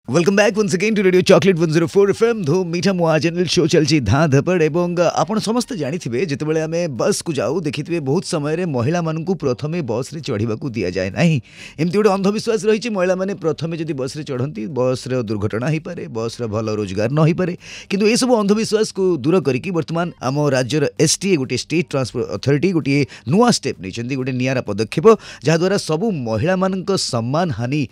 Welcome back once again to Radio Chocolate 104 FM धूम मीठा मुआ चैनल शो चलची धा धपड़ एवं आपण समस्त जानिथिबे जेतेबेले आमे बस को जाऊ देखिथिबे बहुत समय रे महिला माननकु प्रथमे बस रे चढ़ीबाकू दिया जाय नाही एमती गोटे अंधविश्वास रहिछि महिला माने प्रथमे जदि बस रे चढ़ंती बस रे दुर्घटना ही पारे बस रे भलो रोजगार न ही पारे किंतु ए सब अंधविश्वास को दूर करिकि वर्तमान आम राज्यर एसटीए गोटे स्टेट ट्रांसपोर्ट अथॉरिटी गोटे नुआ स्टेप नैछन्ती गोटे नियारा पदक्षेप जहा द्वारा सबु महिला माननक सम्मान हानि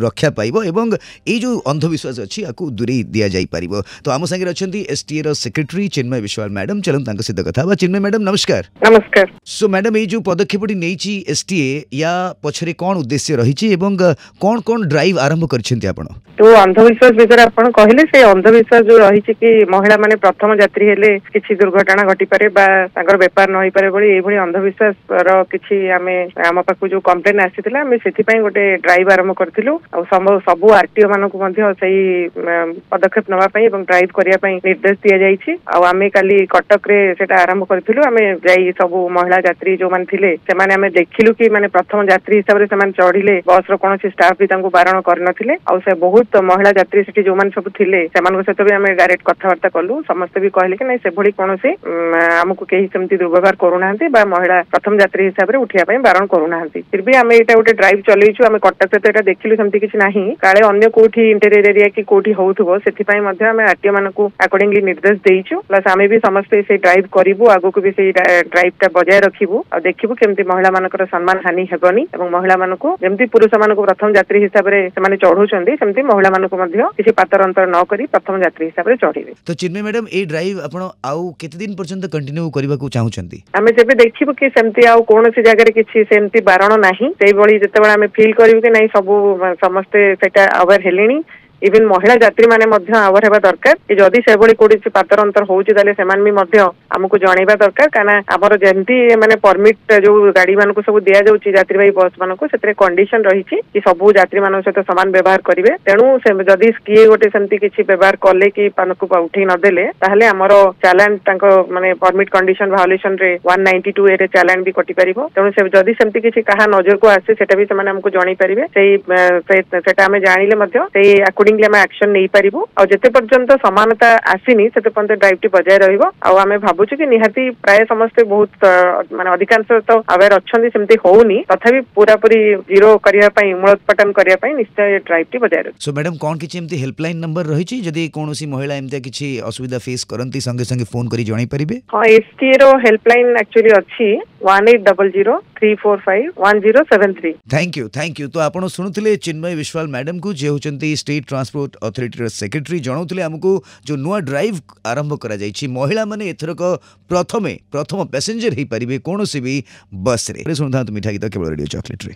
रक्षा पाइबो एवं ए जो अंधविश्वास अच्छी आपको दूरे दि जाई पारिबो। तो आम संगे अच्छी एसटीए रो सेक्रेटरी चिन्मय विश्वाल मैडम चलूँ तांको सहित कथा बा। चिन्मय मैडम नमस्कार। नमस्कार। सो मैडम ये जो पदक्षेपटी नैची एसटीए या पछरे कोन उद्देश्य रहिछि एवं कोन कोन ड्राइव आरंभ करछन्ती आपण? तो अंधविश्वास विषय आपण कहले से अंधविश्वास जो रहिछि कि महिला माने प्रथम यात्री हेले किछि दुर्घटना घटी पारे बा तांकर व्यापार न होई पारे बळी एभली अंधविश्वास रो किछि आम पाखु जो कंप्लेन आसीथिला आमे सेथि पई गोटे ड्राइव आरंभ करथिलु आ सबु आरटीओ मानकु मध्य सही पदक्षेप नवा पई एवं ड्राइव करिया पई निर्देश दिया जाईछि आ आमे काली कटक रे सेटा आरंभ करथिलु आमे जाई सबु महिला यात्री जो मान थिले से माने आमे देखिलु कि माने प्रथम यात्री हिसाब रे से मान चढ़िले बस रो कोनोसी स्टाफ भी तांको बारण कर नथिले आ से बहुत महिला यात्री सेठी जो मान सब थिले से मान सहित भी आमे डायरेक्ट कथावार्ता कलु समस्त भी कहले कि नै से भली कोनोसी हमकु केही सेमति दुर्व्यवहार करू नाहंती बा महिला प्रथम यात्री हिसाब रे उठिया पई बारण करू नाहंती फिर भी आमे एटा गोटे ड्राइव चलैछु आमे कटक से एटा देखिलु सेमति किछि नाही काळे अन्य कोठी इंटीरियर एरिया कि कोठी होउथबो सेथि पई मध्ये आमे आरटीओ मानकु अकॉर्डिंगली निर्देश देइछु प्लस आमे भी समस्त से ड्राइव करिवु आगो को भी से ड्राइव ता बजाय रखिबु आ देखिबु केमति महिला मानकर सम्मान हानि हेबनी एवं महिला मानकु जेमति पुरुष मानकु प्रथम यात्री हिसाब रे से माने चढ़ुचंदी सेमति महिला मानकु मध्ये किछि पातर अंतर न करी प्रथम यात्री हिसाब रे चढ़िबे। तो चिन्मय मैडम ए ड्राइव आपण आउ केते दिन पर्यंत कंटिन्यू करबा को चाहुचंती? आमे जेबे देखिबु कि सेमति आउ कोनोसी जगह रे किछि सेमति बारण नाही सेई बळी जेतेबेला आमे फील करिवु कि नै सबु समस्त सेटा अवेयर हेलेनी इवन महिला यात्री माने मध्य आवर हेबा दरकार कि जदि से भली कोडी पातर अंतर होउची ताले सेमान भी मध्य हमकु जणैबा दरकार काना हमर जेंती माने परमिट जो गाड़ी मानकु सब दिया जाउची यात्रीवाही बस मानकु सेतरे कंडीशन रहिची कि सबु यात्री मानक सहित समान व्यवहार करिवे तेणु से जदि किए गोटे सेमती किछि व्यवहार कले कि पानकु उठै न देले ताहले हमर चालान तांको माने परमिट कंडीशन वायोलेशन रे 192 ए रे चालान भी कटि परिबो तेणु से जदि सेमती किछि कहा नजर को आसे सेटा भी से माने हमकु जणै परिबे सेटा हमें जानिले मध्य सेई एक्शन नहीं पारिबो आ जते पर्यंत समानता आसीनी सेते पर्यंत ड्राइव टी बजाय रहिबो आ आमे भाबुछु कि निहाती प्राय समस्त बहुत माने अधिकांश तो अवेयर अछंदी सेमती होउनी तथापि पूरा पूरी जीरो करिया पई मूलोत्पाटन करिया पई निश्चय ड्राइव टी बजाय रहिबो। सो मैडम कोन किछि एमती हेल्पलाइन नंबर रहिछि जदि कोनोसी महिला एमती किछि असुविधा फेस करंती संगे संगे फोन करी जणाई परिबे? हां एसटी रो हेल्पलाइन एक्चुअली अछि 1800 345 1073। Thank you. तो आपण सुनुथिले चिन्मय विश्वाल मैडम को जे होचंती स्टेट ट्रांसपोर्ट अथॉरिटी सेक्रेटरी जनाउथिले हमकु जो नुआ ड्राइव आरंभ करा जायछि महिला माने एथरक प्रथम पैसेंजर ही परिबे कोनोसी भी बस रे। सुनता मीठा गीत केवल रेडियो चॉकलेट रे।